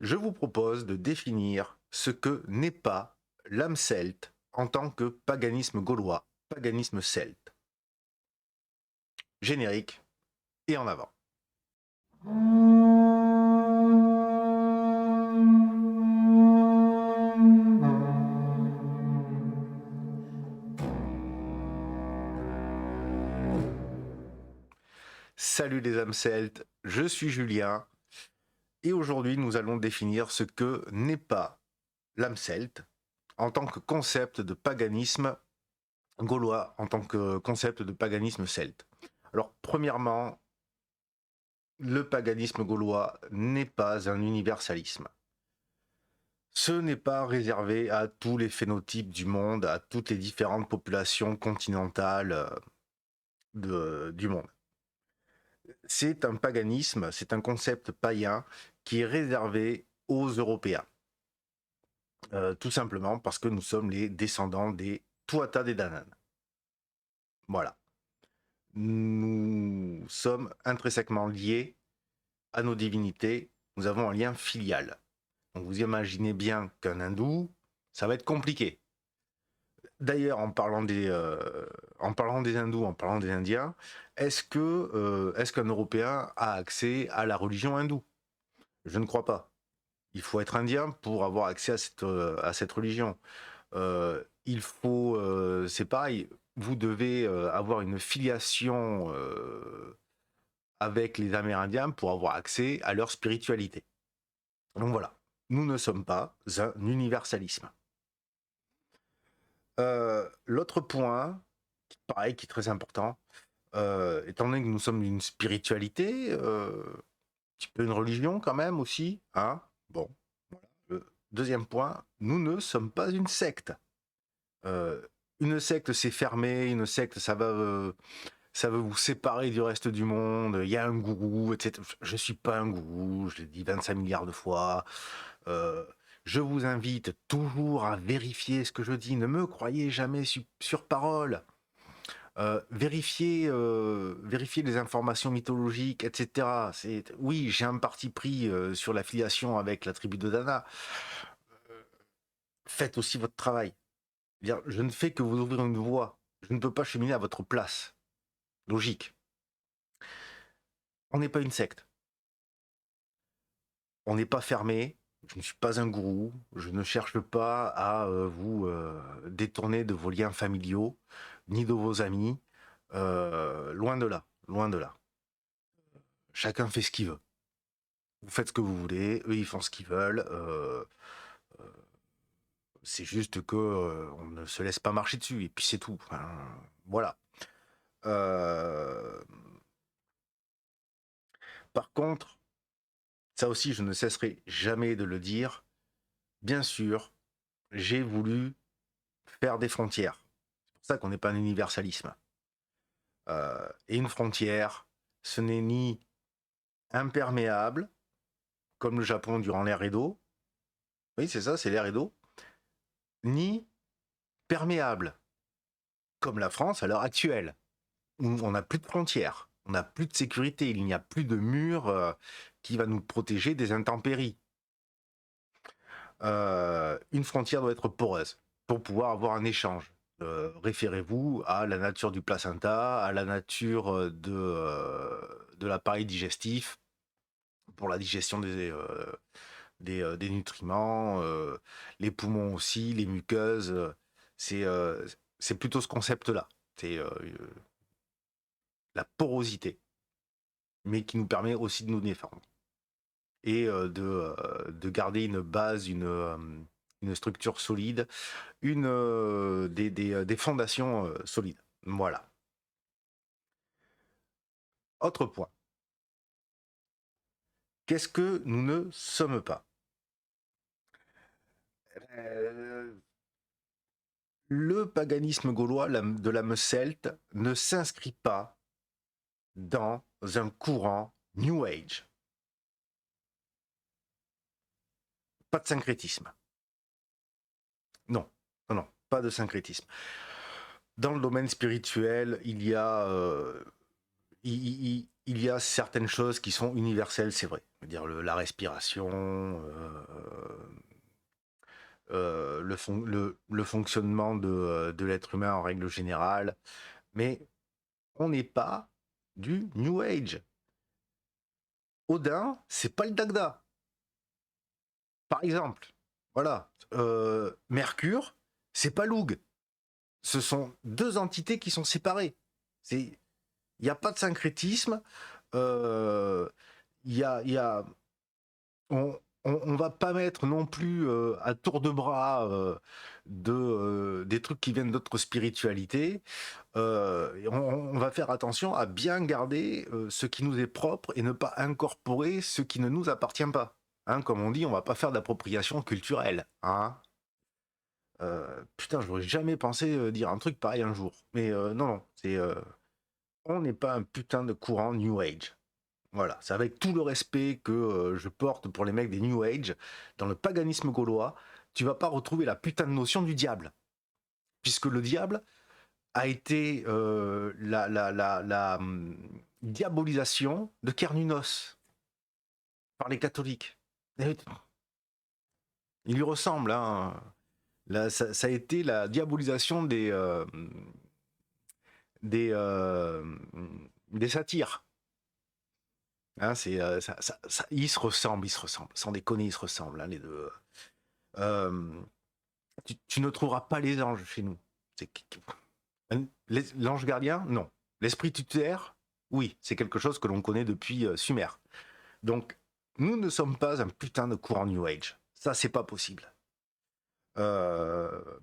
je vous propose de définir ce que n'est pas l'âme celte en tant que paganisme gaulois, paganisme celte. Générique et en avant. Salut les âmes celtes, je suis Julien et aujourd'hui nous allons définir ce que n'est pas l'âme celte en tant que concept de paganisme gaulois, en tant que concept de paganisme celte. Alors premièrement, le paganisme gaulois n'est pas un universalisme. Ce n'est pas réservé à tous les phénotypes du monde, à toutes les différentes populations continentales du monde. C'est un paganisme, c'est un concept païen qui est réservé aux Européens. Tout simplement parce que nous sommes les descendants des Tuatha Dé Danann. Voilà. Nous sommes intrinsèquement liés à nos divinités, nous avons un lien filial. Donc vous imaginez bien qu'un hindou, ça va être compliqué. D'ailleurs, en parlant des hindous, en parlant des indiens, est-ce qu'un Européen a accès à la religion hindoue? Je ne crois pas. Il faut être indien pour avoir accès à cette religion. C'est pareil, vous devez avoir une filiation avec les Amérindiens pour avoir accès à leur spiritualité. Donc voilà, nous ne sommes pas un universalisme. L'autre point, pareil, qui est très important, étant donné que nous sommes une spiritualité, un petit peu une religion quand même aussi, hein, bon, voilà. Le deuxième point, nous ne sommes pas une secte. Une secte, c'est fermé, une secte, ça veut vous séparer du reste du monde, il y a un gourou, etc. Je ne suis pas un gourou, je l'ai dit 25 milliards de fois. Je vous invite toujours à vérifier ce que je dis. Ne me croyez jamais sur parole. Vérifiez les informations mythologiques, etc. Oui, j'ai un parti pris sur l'affiliation avec la tribu de Dana. Faites aussi votre travail. Je ne fais que vous ouvrir une voie. Je ne peux pas cheminer à votre place. Logique. On n'est pas une secte. On n'est pas fermé. Je ne suis pas un gourou. Je ne cherche pas à vous détourner de vos liens familiaux, ni de vos amis. Loin de là. Loin de là. Chacun fait ce qu'il veut. Vous faites ce que vous voulez. Eux, ils font ce qu'ils veulent. C'est juste que on ne se laisse pas marcher dessus. Et puis c'est tout. Enfin, voilà. Par contre, ça aussi, je ne cesserai jamais de le dire. Bien sûr, j'ai voulu faire des frontières. C'est pour ça qu'on n'est pas un universalisme. Et une frontière, ce n'est ni imperméable, comme le Japon durant l'ère Edo. Oui, c'est ça, c'est l'ère Edo. Ni perméable, comme la France à l'heure actuelle, où on n'a plus de frontières, on n'a plus de sécurité, il n'y a plus de mur qui va nous protéger des intempéries. Une frontière doit être poreuse pour pouvoir avoir un échange. Référez-vous à la nature du placenta, à la nature de l'appareil digestif pour la digestion des nutriments, les poumons aussi, les muqueuses. C'est plutôt ce concept-là. C'est la porosité, mais qui nous permet aussi de nous défendre et de garder une base, une structure solide, des fondations solides. Voilà. Autre point. Qu'est-ce que nous ne sommes pas? Le paganisme gaulois de l'âme celte ne s'inscrit pas dans un courant New Age. Pas de syncrétisme. Non, non, non, pas de syncrétisme. Dans le domaine spirituel, il y a certaines choses qui sont universelles, c'est vrai. dire la respiration, le fonctionnement de l'être humain en règle générale, mais on n'est pas du New Age. Odin, c'est pas le Dagda, par exemple. Voilà. Mercure, c'est pas Loug. Ce sont deux entités qui sont séparées. Il n'y a pas de syncrétisme. Euh, y a, on va pas mettre non plus à tour de bras des trucs qui viennent d'autres spiritualités. On va faire attention à bien garder ce qui nous est propre et ne pas incorporer ce qui ne nous appartient pas. Hein, comme on dit, on va pas faire d'appropriation culturelle. Hein. Putain, j'aurais jamais pensé dire un truc pareil un jour. Mais non, on n'est pas un putain de courant New Age. Voilà, c'est avec tout le respect que je porte pour les mecs des New Age. Dans le paganisme gaulois, tu vas pas retrouver la putain de notion du diable. Puisque le diable a été diabolisation de Cernunnos par les catholiques. Il lui ressemble, hein. Là, ça a été la diabolisation des, euh, des satyres. Hein, ils se ressemblent. Sans déconner, ils se ressemblent, hein, les deux. Tu ne trouveras pas les anges chez nous. L'ange gardien, non. L'esprit tutélaire, oui, c'est quelque chose que l'on connaît depuis Sumer. Donc, nous ne sommes pas un putain de courant New Age. Ça, c'est pas possible.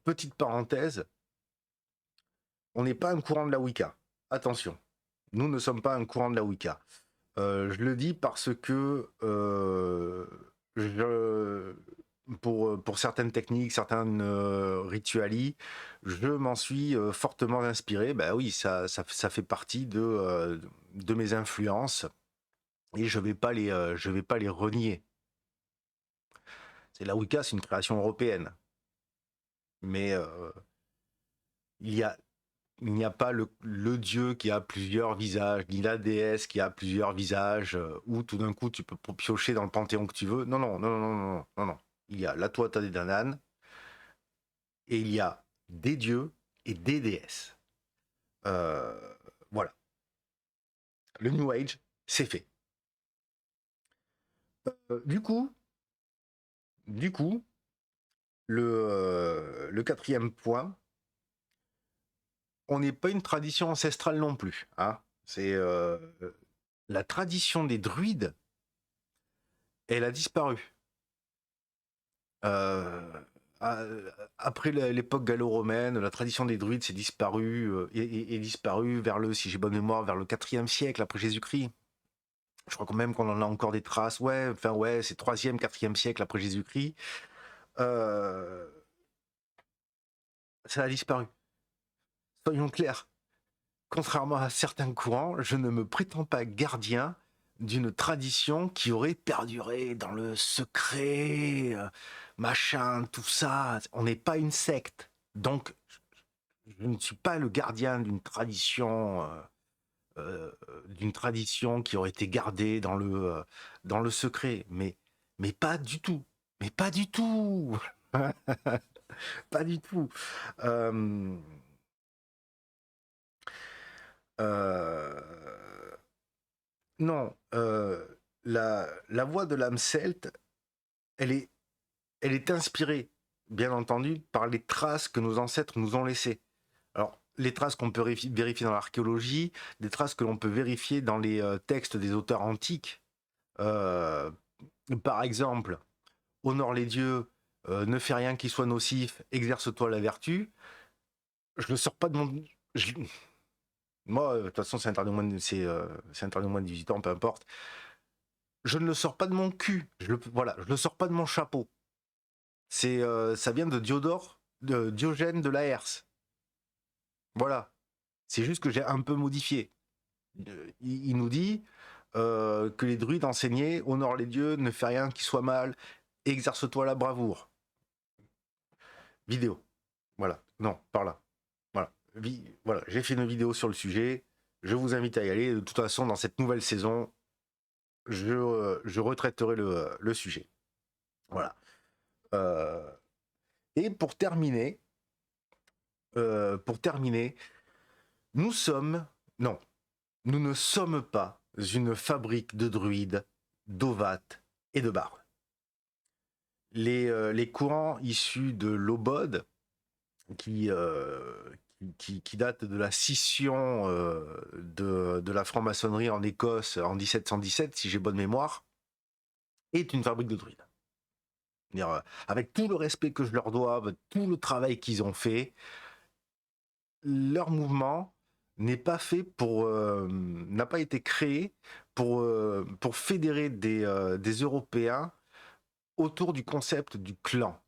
Petite parenthèse, on n'est pas un courant de la Wicca. Attention, nous ne sommes pas un courant de la Wicca. Je le dis parce que pour certaines techniques, certaines ritualies, je m'en suis fortement inspiré. Ben oui, ça fait partie de mes influences et je vais pas les renier. La Wicca, c'est une création européenne, mais il n'y a pas le dieu qui a plusieurs visages, ni la déesse qui a plusieurs visages, où tout d'un coup tu peux piocher dans le panthéon que tu veux. Non. Il y a la Tuatha Dé Danann, et il y a des dieux et des déesses. Voilà. Le New Age, c'est fait. Du coup, le quatrième point, on n'est pas une tradition ancestrale non plus. Hein. C'est la tradition des druides, elle a disparu. Après l'époque gallo-romaine, la tradition des druides s'est disparue, est disparue vers si j'ai bonne mémoire, vers le 4e siècle après Jésus-Christ. Je crois quand même qu'on en a encore des traces. Ouais, c'est 3e, 4e siècle après Jésus-Christ. Ça a disparu. Soyons clairs. Contrairement à certains courants, je ne me prétends pas gardien d'une tradition qui aurait perduré dans le secret, machin, tout ça. On n'est pas une secte. Donc, je ne suis pas le gardien d'une tradition qui aurait été gardée dans le secret. Mais pas du tout. Mais pas du tout. Pas du tout. Euh, euh, non, la voix de l'âme celte, elle est inspirée, bien entendu, par les traces que nos ancêtres nous ont laissées. Alors, les traces qu'on peut vérifier dans l'archéologie, des traces que l'on peut vérifier dans les textes des auteurs antiques. Euh, Par exemple, honore les dieux, ne fais rien qui soit nocif, exerce-toi la vertu. Je ne sors pas de mon... Moi, de toute façon, c'est interdit au moins de 18 ans, peu importe. Je ne le sors pas de mon cul. Je le sors pas de mon chapeau. Ça vient de Diogène de Laërce. Voilà. C'est juste que j'ai un peu modifié. Il nous dit que les druides enseignaient honore les dieux, ne fais rien qui soit mal, exerce-toi la bravoure. Vidéo. Voilà. Non, par là. Voilà. Voilà. J'ai fait une vidéo sur le sujet. Je vous invite à y aller. De toute façon, dans cette nouvelle saison, je retraiterai le sujet. Voilà. Et pour terminer, nous ne sommes pas une fabrique de druides, d'ovates et de bardes. Les courants issus de l'Obode, qui date de la scission de la franc-maçonnerie en Écosse en 1717, si j'ai bonne mémoire, est une fabrique de druides. Avec tout le respect que je leur dois, tout le travail qu'ils ont fait, leur mouvement n'a pas été créé pour fédérer des Européens autour du concept du clan.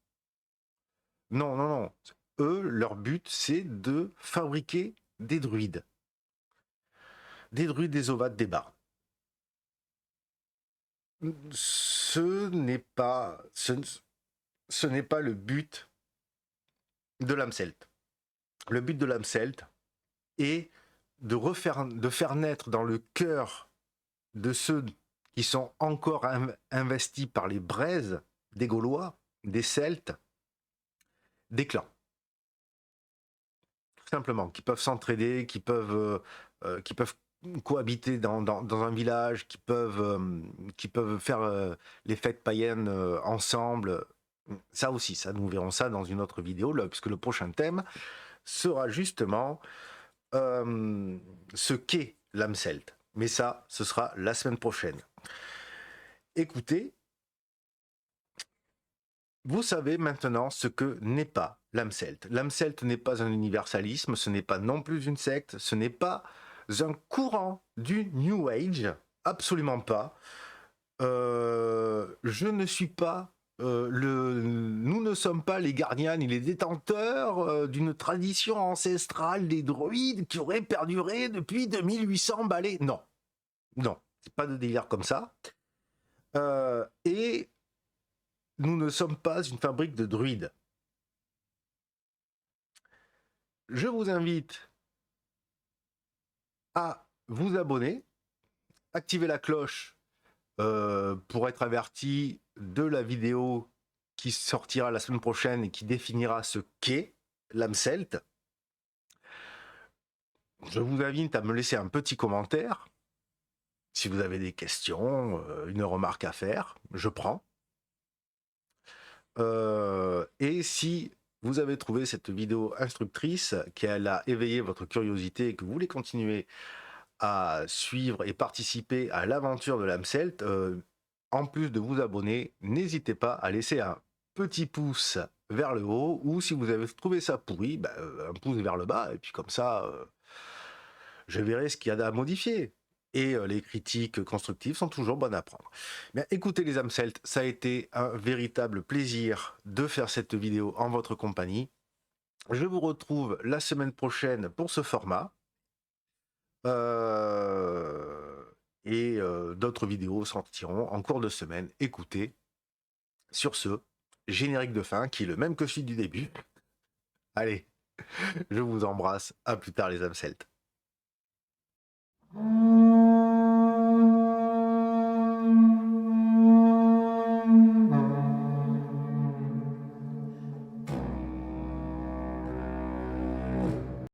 Non, non, non. Eux, leur but, c'est de fabriquer des druides. Des druides, des ovates, des bardes. Ce n'est pas le but de l'âme celte. Le but de l'âme celte est de faire naître dans le cœur de ceux qui sont encore investis par les braises des Gaulois, des Celtes, des clans. Tout simplement, qui peuvent s'entraider, qui peuvent cohabiter dans un village, qui peuvent faire les fêtes païennes ensemble. Ça aussi, ça, nous verrons ça dans une autre vidéo, puisque le prochain thème sera justement ce qu'est l'âme celte. Mais ça, ce sera la semaine prochaine. Écoutez, vous savez maintenant ce que n'est pas l'âme celte. L'âme celte n'est pas un universalisme, ce n'est pas non plus une secte, ce n'est pas un courant du New Age, absolument pas. Je ne suis pas nous ne sommes pas les gardiens ni les détenteurs d'une tradition ancestrale des druides qui aurait perduré depuis 2800 balais. Non, non, c'est pas de délire comme ça. Et nous ne sommes pas une fabrique de druides. Je vous invite à vous abonner, activer la cloche pour être averti de la vidéo qui sortira la semaine prochaine et qui définira ce qu'est l'âme celte. Je vous invite à me laisser un petit commentaire. Si vous avez des questions, une remarque à faire, je prends. Et si vous avez trouvé cette vidéo instructrice, qu'elle a éveillé votre curiosité et que vous voulez continuer à suivre et participer à l'aventure de l'âme celte, en plus de vous abonner, n'hésitez pas à laisser un petit pouce vers le haut, ou si vous avez trouvé ça pourri, un pouce vers le bas, et puis comme ça, je verrai ce qu'il y a à modifier. Et les critiques constructives sont toujours bonnes à prendre. Mais écoutez les âmes celtes, ça a été un véritable plaisir de faire cette vidéo en votre compagnie. Je vous retrouve la semaine prochaine pour ce format. Et d'autres vidéos sortiront en cours de semaine. Écoutez, sur ce, générique de fin qui est le même que celui du début. Allez, je vous embrasse. À plus tard les âmes celtes.